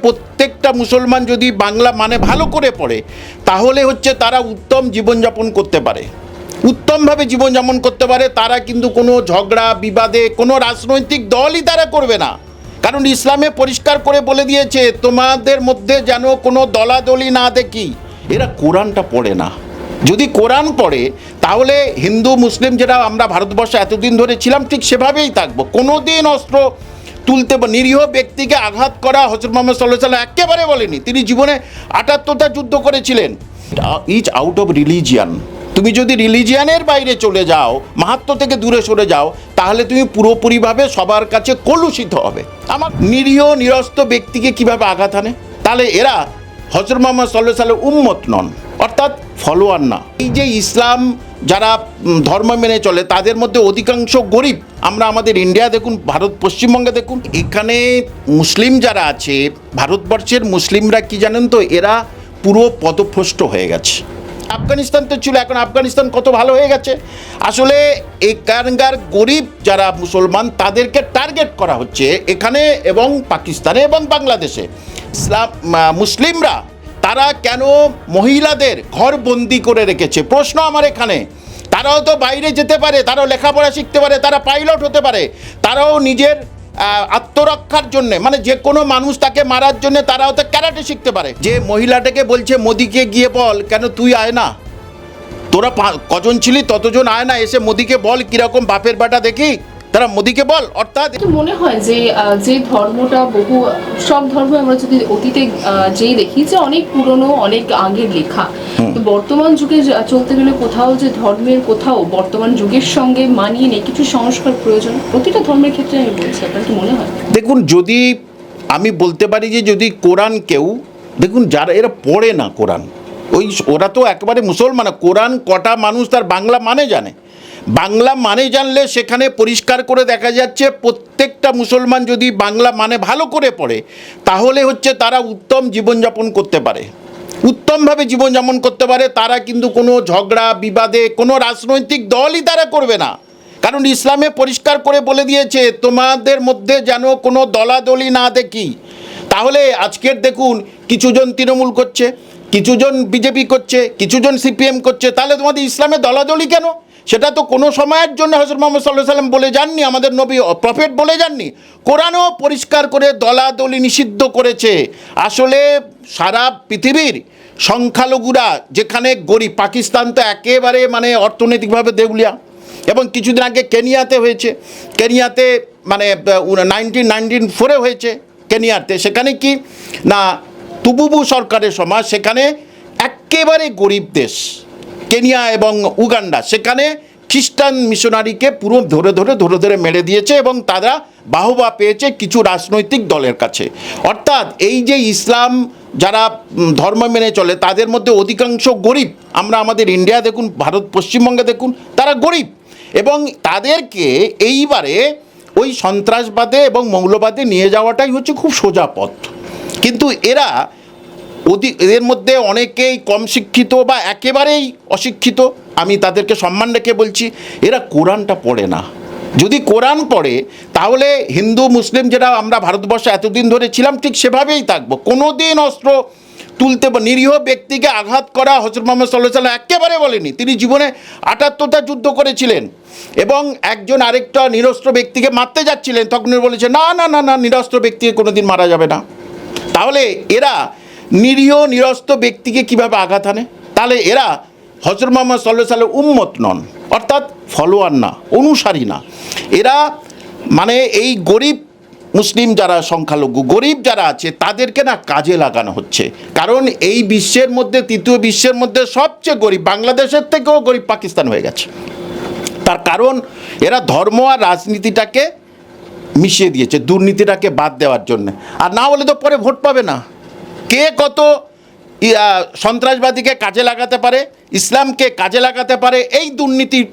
প্রত্যেকটা মুসলমান যদি বাংলা মানে ভালো করে পড়ে তাহলে হচ্ছে তারা উত্তম জীবনযাপন করতে পারে, উত্তমভাবে জীবনযাপন করতে পারে। তারা কিন্তু কোনো ঝগড়া বিবাদে কোনো রাজনৈতিক দলই তারা করবে না, কারণ ইসলামে পরিষ্কার করে বলে দিয়েছে তোমাদের মধ্যে যেন কোনো দলাদলি না দেখি। এরা কোরআনটা পড়ে না। যদি কোরআন পড়ে তাহলে হিন্দু মুসলিম যেটা আমরা ভারতবর্ষে এতদিন ধরে ছিলাম ঠিক সেভাবেই থাকবো। কোনো দিন অস্ত্র তুলতে বা নিরীহ ব্যক্তিকে আঘাত করা হযরত মুহাম্মদ সাল্লাল্লাহু আলাইহি ওয়াসাল্লাম একেবারে বলেনি। তিনি জীবনে ৭৮টা যুদ্ধ করেছিলেন। Is out of religion. তুমি যদি রিলিজিয়ানের বাইরে চলে যাও, মাহাত্ম্য থেকে দূরে সরে যাও, তাহলে তুমি পুরোপুরিভাবে সবার কাছে কলুষিত হবে। আমার নিরীহ নিরস্ত্র ব্যক্তিকে কিভাবে আঘাত আনে? তাহলে এরা হযরত মুহাম্মদ সাল্লাল্লাহু আলাইহি ওয়াসাল্লামের উম্মত নন, অর্থাৎ ফলোয়ার না। এই যে ইসলাম যারা ধর্ম মেনে চলে তাদের মধ্যে অধিকাংশ গরিব। আমরা আমাদের ইন্ডিয়া দেখুন, ভারত পশ্চিমবঙ্গে দেখুন, এখানে মুসলিম যারা আছে, ভারতবর্ষের মুসলিমরা কি জানেন তো, এরা পুরো পদভ্রষ্ট হয়ে গেছে। আফগানিস্তান তো ছিল, এখন আফগানিস্তান কত ভালো হয়ে গেছে। আসলে এখানকার গরিব যারা মুসলমান তাদেরকে টার্গেট করা হচ্ছে এখানে এবং পাকিস্তানে এবং বাংলাদেশে। মুসলিমরা তারা কেন মহিলাদের ঘর বন্দি করে রেখেছে? প্রশ্ন আমার এখানে। তারাও তো বাইরে যেতে পারে, তারাও লেখাপড়া শিখতে পারে, তারা পাইলট হতে পারে, তারাও নিজের আত্মরক্ষার জন্যে, মানে যে কোনো মানুষ তাকে মারার জন্য তারাও তো ক্যারাটে শিখতে পারে। যে মহিলাটাকে বলছে মোদিকে গিয়ে বল, কেন তুই আয় না, তোরা কজন ছিলি ততজন আয় না, এসে মোদিকে বল কীরকম বাপের বেটা দেখি, তারা মোদিকে বল। অর্থাৎ মনে হয় যে যে ধর্মটা বহু, সব ধর্ম আমরা যদি অতীতে যেই দেখি যে অনেক পুরনো, অনেক আগের লেখা, তো বর্তমান যুগে চলতে গেলে কোথাও যে ধর্মের কোথাও বর্তমান যুগের সঙ্গে মানিয়ে নিয়ে কিছু সংস্কার প্রয়োজন প্রতিটা ধর্মের ক্ষেত্রে। আমি বলছি, আপনার কি মনে হয়? দেখুন, যদি আমি বলতে পারি যে যদি কোরআন কেউ, দেখুন যারা এরা পড়ে না কোরআন, ওরা তো একেবারে মুসলমান। কোরআন কটা মানুষ তার বাংলা মানে জানে? বাংলা মানে জানলে সেখানে পরিষ্কার করে দেখা যাচ্ছে প্রত্যেকটা মুসলমান যদি বাংলা মানে ভালো করে পড়ে তাহলে হচ্ছে তারা উত্তম জীবনযাপন করতে পারে, উত্তমভাবে জীবনযাপন করতে পারে। তারা কিন্তু কোনো ঝগড়া বিবাদে কোনো রাজনৈতিক দলই তারা করবে না, কারণ ইসলামে পরিষ্কার করে বলে দিয়েছে তোমাদের মধ্যে যেন কোনো দলাদলি না দেখি। তাহলে আজকের দেখুন, কিছুজন তৃণমূল করছে, কিছুজন বিজেপি করছে, কিছুজন সিপিএম করছে, তাহলে তোমাদের ইসলামে দলাদলি কেন? সেটা তো কোনো সময়ের জন্য হযরত মুহাম্মদ সাল্লাল্লাহু আলাইহি ওয়াসাল্লাম বলে যাননি, আমাদের নবী প্রফেট বলে যাননি। কোরআনও পরিষ্কার করে দলাদলি নিষিদ্ধ করেছে। আসলে সারা পৃথিবীর সংখ্যালঘুরা যেখানে গরিব, পাকিস্তান তো একেবারে মানে অর্থনৈতিকভাবে দেউলিয়া, এবং কিছুদিন আগে কেনিয়াতে হয়েছে, কেনিয়াতে মানে 1994 হয়েছে কেনিয়াতে। সেখানে কি না, তুবুবু সরকারের সময় সেখানে একেবারে গরিব দেশ কেনিয়া এবং উগান্ডা, সেখানে খ্রিস্টান মিশনারিকে পুরো ধরে ধরে মেরে দিয়েছে এবং তারা বাহবা পেয়েছে কিছু রাজনৈতিক দলের কাছে। অর্থাৎ এই যে ইসলাম যারা ধর্ম মেনে চলে তাদের মধ্যে অধিকাংশ গরিব। আমরা আমাদের ইন্ডিয়া দেখুন, ভারত পশ্চিমবঙ্গে দেখুন, তারা গরিব, এবং তাদেরকে এইবারে ওই সন্ত্রাসবাদে এবং মৌলবাদে নিয়ে যাওয়াটাই হচ্ছে খুব সোজা পথ। কিন্তু এদের মধ্যে অনেকেই কম শিক্ষিত বা একেবারেই অশিক্ষিত, আমি তাদেরকে সম্মান রেখে বলছি, এরা কোরআনটা পড়ে না। যদি কোরআন পড়ে তাহলে হিন্দু মুসলিম যেটা আমরা ভারতবর্ষে এতদিন ধরে ছিলাম ঠিক সেভাবেই থাকবো। কোনো দিন অস্ত্র তুলতে বা নিরীহ ব্যক্তিকে আঘাত করা হযরত মুহাম্মদ সাল্লাল্লাহু আলাইহি ওয়াসাল্লাম একেবারে বলেনি। তিনি জীবনে ৭৮টা যুদ্ধ করেছিলেন, এবং একজন আরেকটা নিরস্ত্র ব্যক্তিকে মারতে যাচ্ছিলেন, তখন বলেছে না না না না, নিরস্ত্র ব্যক্তিকে কোনো দিন মারা যাবে না। তাহলে এরা নিরীহ নিরস্ত্র ব্যক্তিকে কিভাবে আঘাত আনে? তাহলে এরা হযরত মুহাম্মদ সাল্লাল্লাহু আলাইহি ওয়াসাল্লামের উম্মত নন, অর্থাৎ ফলোয়ার না, অনুসারী না। এরা মানে এই গরিব মুসলিম যারা সংখ্যালঘু গরিব যারা আছে তাদেরকে না কাজে লাগানো হচ্ছে। কারণ এই বিশ্বের মধ্যে, তৃতীয় বিশ্বের মধ্যে সবচেয়ে গরিব বাংলাদেশের থেকেও গরিব পাকিস্তান হয়ে গেছে। তার কারণ এরা ধর্ম আর রাজনীতিটাকে মিশিয়ে দিয়েছে, দুর্নীতিটাকে বাদ দেওয়ার জন্য। আর না হলে তো পরে ভোট পাবে না। কে কত সন্ত্রাসবাদীকে কাজে লাগাতে পারে, ইসলামকে কাজে লাগাতে পারে এই দুর্নীতির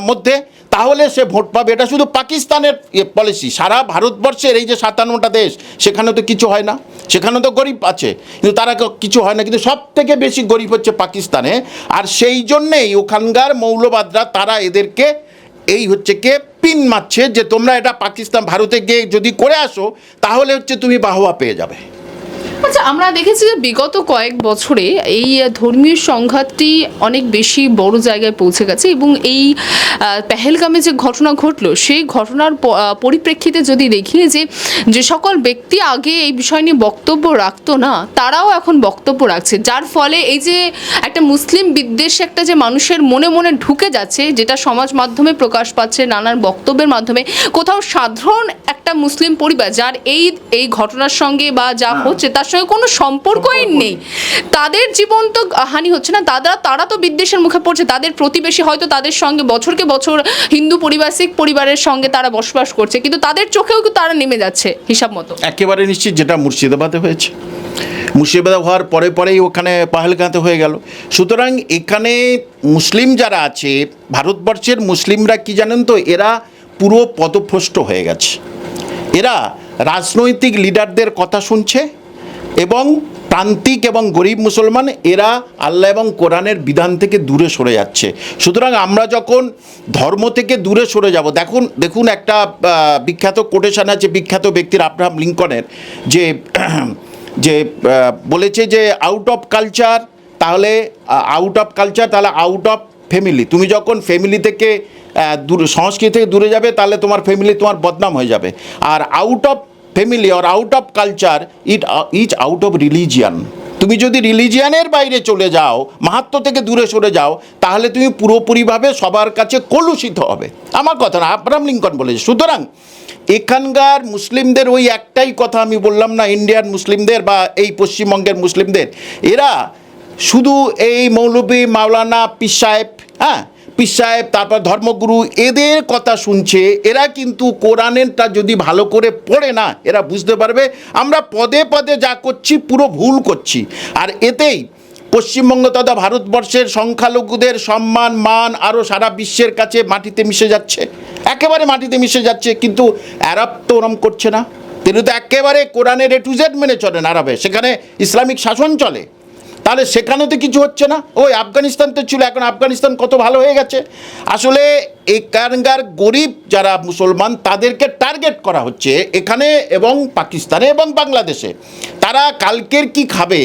মধ্যে, তাহলে সে ভোট পাবে। এটা শুধু পাকিস্তানের পলিসি, সারা ভারতবর্ষের এই যে 57টা দেশ, সেখানে তো কিছু হয় না, সেখানে তো গরিব আছে কিন্তু তারা কিছু হয় না, কিন্তু সব থেকে বেশি গরিব হচ্ছে পাকিস্তানে। আর সেই জন্যেই ওখানকার মৌলবাদরা তারা এদেরকে এই হচ্ছে কে পিন মারছে যে তোমরা এটা পাকিস্তান ভারতে গিয়ে যদি করে আসো তাহলে হচ্ছে তুমি বাহবা পেয়ে যাবে। আচ্ছা, আমরা দেখেছি যে বিগত কয়েক বছরে এই ধর্মীয় সংঘাতটি অনেক বেশি বড় জায়গায় পৌঁছে গেছে, এবং এই পেহেলগামে যে ঘটনা ঘটলো সেই ঘটনার পরিপ্রেক্ষিতে যদি দেখি যে যে সকল ব্যক্তি আগে এই বিষয় নিয়ে বক্তব্য রাখতো না, তারাও এখন বক্তব্য রাখছে, যার ফলে এই যে একটা মুসলিম বিদ্বেষ একটা যে মানুষের মনে মনে ঢুকে যাচ্ছে, যেটা সমাজ মাধ্যমে প্রকাশ পাচ্ছে নানান বক্তব্যের মাধ্যমে, কোথাও সাধারণ একটা মুসলিম পরিবার যার এই ঘটনার সঙ্গে বা যা হচ্ছে তার সঙ্গে কোনো সম্পর্কই নেই, তাদের জীবন তো হানি হচ্ছে না, তারা তো বিদ্বেষের মুখে পড়ছে। তাদের প্রতিবেশী হয়তো তাদের সঙ্গে বছরকে বছর হিন্দু পরিবার, শিখ পরিবারের সঙ্গে তারা বসবাস করছে, কিন্তু তাদের চোখেও তারা নেমে যাচ্ছে হিসাব মতো। একেবারে নিশ্চিত, যেটা মুর্শিদাবাদে হয়েছে, মুর্শিদাবাদ হওয়ার পরেই ওখানে পাহেলগাঁতে হয়ে গেল। সুতরাং এখানে মুসলিম যারা আছে, ভারতবর্ষের মুসলিমরা কি জানেন তো, এরা পুরো পদভ্রষ্ট হয়ে গেছে। এরা রাজনৈতিক লিডারদের কথা শুনছে, এবং প্রান্তিক এবং গরিব মুসলমান এরা আল্লাহ এবং কোরআনের বিধান থেকে দূরে সরে যাচ্ছে। সুতরাং আমরা যখন ধর্ম থেকে দূরে সরে যাব, দেখুন একটা বিখ্যাত কোটেশন আছে বিখ্যাত ব্যক্তির আব্রাহাম লিঙ্কনের, যে বলেছে যে আউট অফ কালচার তাহলে আউট অফ ফ্যামিলি। তুমি যখন ফ্যামিলি থেকে সংস্কৃতি থেকে দূরে যাবে, তাহলে তোমার ফ্যামিলি তোমার বদনাম হয়ে যাবে। আর আউট অফ ফ্যামিলি আর out of culture is out of religion. তুমি যদি রিলিজিয়ানের বাইরে চলে যাও, মাহাত্ম্য থেকে দূরে সরে যাও, তাহলে তুমি পুরোপুরিভাবে সবার কাছে কলুষিত হবে। আমার কথা না, আব্রাহাম লিঙ্কন বলেছে। সুতরাং এখানকার মুসলিমদের ওই একটাই কথা আমি বললাম না, ইন্ডিয়ান মুসলিমদের বা এই পশ্চিমবঙ্গের মুসলিমদের, এরা শুধু এই মৌলভী মাওলানা পীর সাহেব তারপর ধর্মগুরু এদের কথা শুনছে। এরা কিন্তু কোরআনেরটা যদি ভালো করে পড়ে না, এরা বুঝতে পারবে আমরা পদে পদে যা করছি পুরো ভুল করছি। আর এতেই পশ্চিমবঙ্গ তথা ভারতবর্ষের সংখ্যালঘুদের সম্মান মান আরও সারা বিশ্বের কাছে মাটিতে মিশে যাচ্ছে, একেবারে মাটিতে মিশে যাচ্ছে। কিন্তু আরব তো ওরম করছে না, তিনি তো একেবারে কোরআনের A to Z মেনে চলেন আরবে, সেখানে ইসলামিক শাসন চলে। তাহলে সেখানে তো কিছু হচ্ছে না। ওই আফগানিস্তান তো ছিল, এখন আফগানিস্তান কত ভালো হয়ে গেছে। আসলে এখানকার গরিব যারা মুসলমান তাদেরকে টার্গেট করা হচ্ছে এখানে এবং পাকিস্তানে এবং বাংলাদেশে। তারা কালকের কি খাবে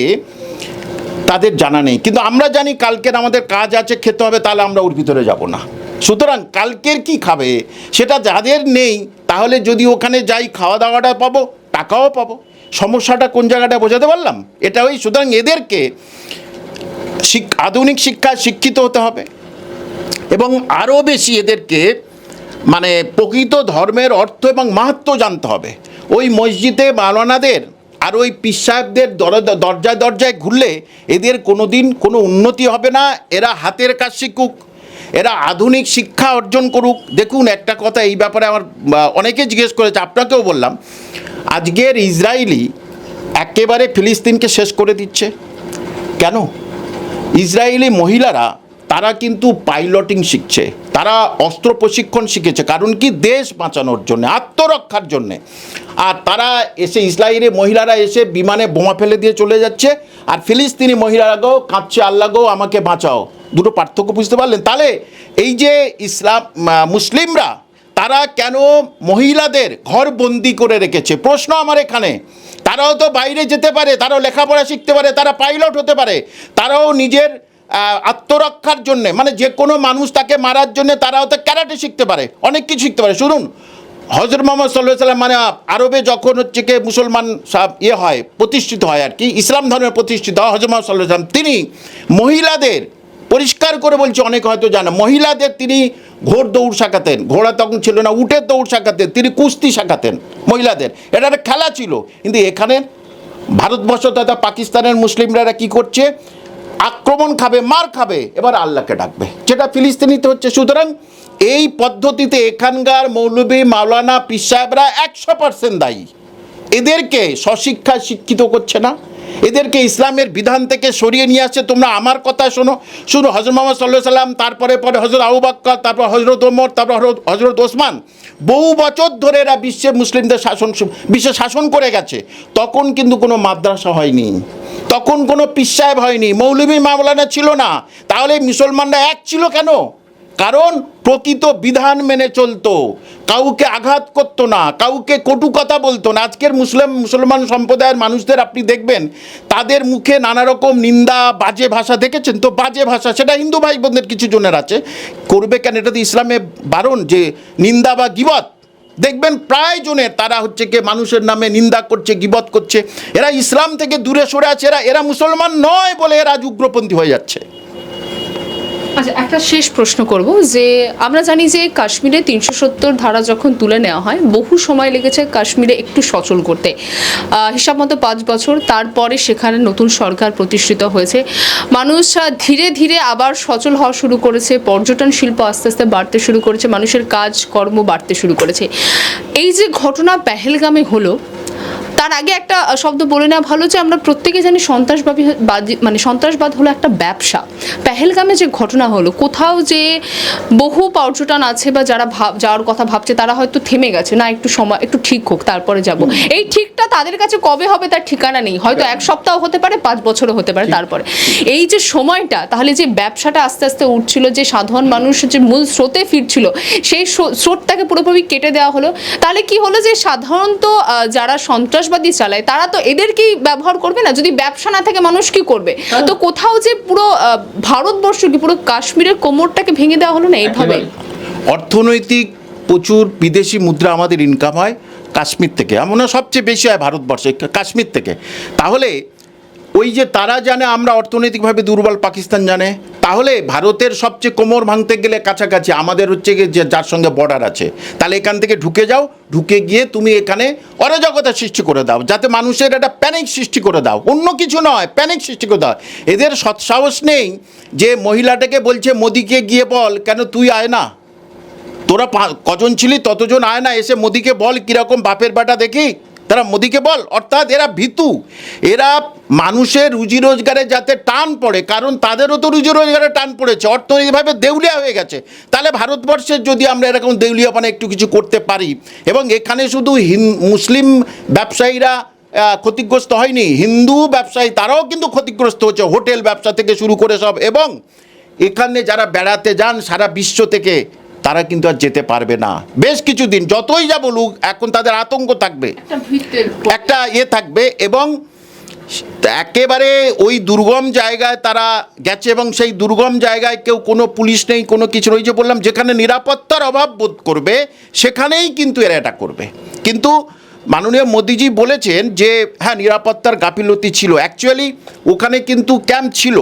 তাদের জানা নেই, কিন্তু আমরা জানি কালকের আমাদের কাজ আছে, খেতে হবে, তাহলে আমরা ওর ভিতরে যাব না। সুতরাং কালকের কি খাবে সেটা যাদের নেই, তাহলে যদি ওখানে যাই খাওয়া দাওয়াটা পাবো, টাকাও পাবো। সমস্যাটা কোন জায়গাটা বোঝাতে পারলাম? এটা ওই, সুতরাং এদেরকে আধুনিক শিক্ষায় শিক্ষিত হতে হবে, এবং আরও বেশি এদেরকে মানে প্রকৃত ধর্মের অর্থ এবং মাহাত্ম্য জানতে হবে। ওই মসজিদে মাওলানাদের আর ওই পীর সাহেবদের দরজায় দরজায় ঘুরলে এদের কোনো দিন কোনো উন্নতি হবে না। এরা হাতের কাজ শিখুক, এরা আধুনিক শিক্ষা অর্জন করুক। দেখুন একটা কথা এই ব্যাপারে আমার অনেকে জিজ্ঞেস করেছে, আপনাকেও বললাম, আজকের ইসরায়েলি একেবারে ফিলিস্তিনকে শেষ করে দিচ্ছে। কেন? ইসরায়েলি মহিলারা তারা কিন্তু পাইলটিং শিখছে, তারা অস্ত্র প্রশিক্ষণ শিখেছে, কারণ কি দেশ বাঁচানোর জন্য, আত্মরক্ষার জন্যে। আর তারা এসে ইসরায়েলি মহিলারা এসে বিমানে বোমা ফেলে দিয়ে চলে যাচ্ছে, আর ফিলিস্তিনি মহিলারাও কাঁদছে, আল্লাহ গো আমাকে বাঁচাও। দুটো পার্থক্য বুঝতে পারলেন? তাহলে এই যে মুসলিমরা তারা কেন মহিলাদের ঘর বন্দি করে রেখেছে? প্রশ্ন আমার এখানে। তারাও তো বাইরে যেতে পারে, তারাও লেখাপড়া শিখতে পারে, তারা পাইলট হতে পারে, তারাও নিজের আত্মরক্ষার জন্যে, মানে যে কোনো মানুষ তাকে মারার জন্য তারাও তো ক্যারাটে শিখতে পারে, অনেক কিছু শিখতে পারে। শুনুন, হযরত মুহাম্মদ সাল্লাল্লাহু আলাইহি ওয়াসাল্লাম মানে আরবে যখন হচ্ছে কি মুসলমান হয়, প্রতিষ্ঠিত হয় আর কি, ইসলাম ধর্মে প্রতিষ্ঠিত হয়, হযরত মুহাম্মদ সাল্লাল্লাহু আলাইহি ওয়াসাল্লাম তিনি মহিলাদের পরিষ্কার করে বলছে, অনেক হয়তো জানে, মহিলাদের তিনি ঘোড় দৌড় শেখাতেন, ঘোড়া তখন ছিল না, উটের দৌড় শেখাতেন, তিনি কুস্তি শেখাতেন মহিলাদের। এটা একটা খেলা ছিল। কিন্তু এখানে ভারতবর্ষ তথা পাকিস্তানের মুসলিমরা কি করছে? আক্রমণ খাবে, মার খাবে, এবার আল্লাহকে ডাকবে, যেটা ফিলিস্তিনিতে হচ্ছে। সুতরাং এই পদ্ধতিতে এখানকার মৌলভী মাওলানা পীর সাহেবরা 100% দায়ী। এদেরকে স্বশিক্ষায় শিক্ষিত করছে না, এদেরকে ইসলামের বিধান থেকে সরিয়ে নিয়ে আসছে। তোমরা আমার কথা শোনো, শুধু হযরত মুহাম্মদ সাল্লাল্লাহু আলাইহি ওয়াসাল্লাম, তারপরে হযরত আবু বকর, তারপর হযরত ওমর, তারপর হযরত ওসমান, বহু বছর ধরে এরা বিশ্বে মুসলিমদের বিশ্বে শাসন করে গেছে। তখন কিন্তু কোনো মাদ্রাসা হয়নি, তখন কোনো পীর সাহেব হয়নি, মৌলভী মাওলানা ছিল না। তাহলে মুসলমানরা এক ছিল কেন? কারণ প্রকৃত বিধান মেনে চলতো, কাউকে আঘাত করতো না, কাউকে কটু কথা বলতো না। আজকের মুসলমান সম্প্রদায়ের মানুষদের আপনি দেখবেন তাদের মুখে নানা রকম নিন্দা, বাজে ভাষা, দেখেছেন তো বাজে ভাষা, সেটা হিন্দু ভাই বোনদের কিছু জনের আছে, করবে কেন? এটা তো ইসলামে বারণ যে নিন্দা বা গীবত। দেখবেন প্রায় জনের তারা হচ্ছে কি মানুষের নামে নিন্দা করছে, গীবত করছে। এরা ইসলাম থেকে দূরে সরে আছে, এরা মুসলমান নয় বলে এরা আজ উগ্রপন্থী হয়ে যাচ্ছে। আচ্ছা, একটা শেষ প্রশ্ন করব যে আমরা জানি যে কাশ্মীরে 370 ধারা যখন তুলে নেওয়া হয়, বহু সময় লেগেছে কাশ্মীরে একটু সচল করতে, হিসাব মতো 5 বছর। তারপরে সেখানে নতুন সরকার প্রতিষ্ঠিত হয়েছে, মানুষ ধীরে ধীরে আবার সচল হওয়া শুরু করেছে, পর্যটন শিল্প আস্তে আস্তে বাড়তে শুরু করেছে, মানুষের কাজ কর্ম বাড়তে শুরু করেছে। এই যে ঘটনা পেহেলগামে হলো, তার আগে একটা শব্দ বলে নেওয়া ভালো যে আমরা প্রত্যেকে জানি সন্ত্রাসবাদ হলো একটা ব্যবসা। পেহেলগামে যে ঘটনা হলো, কোথাও যে বহু পর্যটন আছে বা যারা যাওয়ার কথা ভাবছে তারা হয়তো থেমে গেছে, না একটু সময়, একটু ঠিক হোক তারপরে যাব। এই ঠিকটা তাদের কাছে কবে হবে তার ঠিকানা নেই, হয়তো 1 সপ্তাহ হতে পারে, 5 বছরও হতে পারে। তারপরে এই যে সময়টা, তাহলে যে ব্যবসাটা আস্তে আস্তে উঠছিল, যে সাধারণ মানুষ যে মূল স্রোতে ফিরছিল, সেই স্রোতটাকে পুরোপুরি কেটে দেওয়া হলো। তাহলে কি হলো যে সাধারণত যারা সন্ত্রাসবাদী চালায় তারা তো এদেরকেই ব্যবহার করবে না, যদি ব্যবসা না থাকে মানুষ কি করবে? তো কোথাও যে পুরো ভারতবর্ষ কি পুরো কাশ্মীরের কোমরটাকে ভেঙে দেওয়া হলো না এইভাবে? অর্থনৈতিক প্রচুর বিদেশি মুদ্রা আমাদের ইনকাম হয় কাশ্মীর থেকে, এমন সবচেয়ে বেশি হয় ভারতবর্ষে কাশ্মীর থেকে। তাহলে ওই যে তারা জানে আমরা অর্থনৈতিকভাবে দুর্বল, পাকিস্তান জানে, তাহলে ভারতের সবচেয়ে কোমর ভাঙতে গেলে কাছাকাছি আমাদের হচ্ছে গিয়ে যে যার সঙ্গে বর্ডার আছে, তাহলে এখান থেকে ঢুকে যাও, ঢুকে গিয়ে তুমি এখানে অরাজকতা সৃষ্টি করে দাও, যাতে মানুষের একটা প্যানিক সৃষ্টি করে দাও, অন্য কিছু নয়, প্যানিক সৃষ্টি করে দাও। এদের সৎসাহস নেই যে মহিলাটাকে বলছে মোদিকে গিয়ে বল, কেন তুই আয় না, তোরা কজন ছিলি ততজন আয় না, এসে মোদিকে বল কীরকম বাপের বেটা দেখি, তারা মোদিকে বল। অর্থাৎ এরা ভীতু, এরা মানুষের রুজি রোজগারে যাতে টান পড়ে, কারণ তাদেরও তো রুজি রোজগারে টান পড়েছে, অর্থনৈতিকভাবে দেউলিয়া হয়ে গেছে। তাহলে ভারতবর্ষের যদি আমরা এরকম দেউলিয়াপনা একটু কিছু করতে পারি, এবং এখানে শুধু মুসলিম ব্যবসায়ীরা ক্ষতিগ্রস্ত হয়নি, হিন্দু ব্যবসায়ী তারাও কিন্তু ক্ষতিগ্রস্ত হচ্ছে, হোটেল ব্যবসা থেকে শুরু করে সব। এবং এখানে যারা বেড়াতে যান সারা বিশ্ব থেকে, তারা কিন্তু আর যেতে পারবে না বেশ কিছুদিন, যতই যা বলুক, এখন তাদের আতঙ্ক থাকবে, একটা থাকবে। এবং একেবারে ওই দুর্গম জায়গায় তারা গেছে, এবং সেই দুর্গম জায়গায় কেউ কোনো পুলিশ নেই, কোনো কিছু নেই, যে বললাম যেখানে নিরাপত্তার অভাব বোধ করবে সেখানেই কিন্তু এরা এটা করবে। কিন্তু মাননীয় মোদিজি বলেছেন যে হ্যাঁ নিরাপত্তার গাফিলতি ছিল, অ্যাকচুয়ালি ওখানে কিন্তু ক্যাম্প ছিল,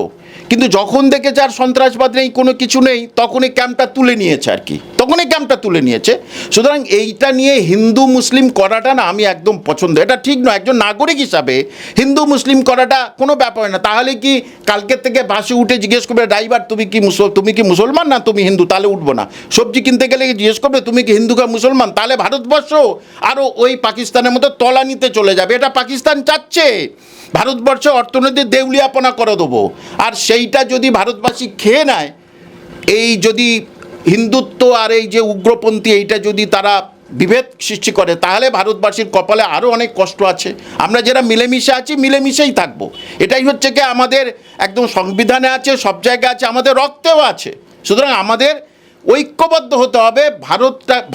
কিন্তু যখন দেখেছে আর সন্ত্রাসবাদ নেই, কোনো কিছু নেই, তখনই ক্যাম্পটা তুলে নিয়েছে আর কি, তখনই ক্যাম্পটা তুলে নিয়েছে। সুতরাং এইটা নিয়ে হিন্দু মুসলিম করাটা না আমি একদম পছন্দ, এটা ঠিক নয়। একজন নাগরিক হিসাবে হিন্দু মুসলিম করাটা কোনো ব্যাপার না। তাহলে কি কালকের থেকে বাসে উঠে জিজ্ঞেস করবে ড্রাইভার তুমি কি মুসলমান না তুমি হিন্দু, তাহলে উঠবো না। সবজি কিনতে গেলে জিজ্ঞেস করবে তুমি কি হিন্দু বা মুসলমান, তাহলে ভারতবর্ষ আরও ওই পাকিস্তানের মতো তলানিতে চলে যাবে। এটা পাকিস্তান চাচ্ছে ভারতবর্ষে অর্থনৈতিক দেউলিয়াপনা করে দেবো, আর সেইটা যদি ভারতবাসী খেয়ে নেয়, এই যদি হিন্দুত্ব আর এই যে উগ্রপন্থী এইটা যদি তারা বিভেদ সৃষ্টি করে, তাহলে ভারতবাসীর কপালে আরও অনেক কষ্ট আছে। আমরা যারা মিলেমিশে আছি মিলেমিশেই থাকবো, এটাই হচ্ছে কি আমাদের একদম সংবিধানে আছে, সব জায়গায় আছে, আমাদের রক্তেও আছে। সুতরাং আমাদের ঐক্যবদ্ধ হতে হবে,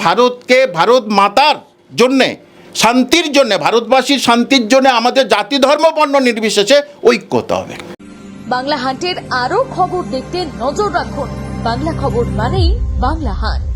ভারতকে ভারত মাতার জন্যে, শান্তির জন্য, ভারতবাসীর শান্তির জন্য আমাদের জাতি ধর্ম বর্ণ নির্বিশেষে ঐক্য হতে হবে। বাংলা হান্টের আরো খবর দেখতে নজর রাখুন। বাংলা খবর মানেই বাংলা হান্ট।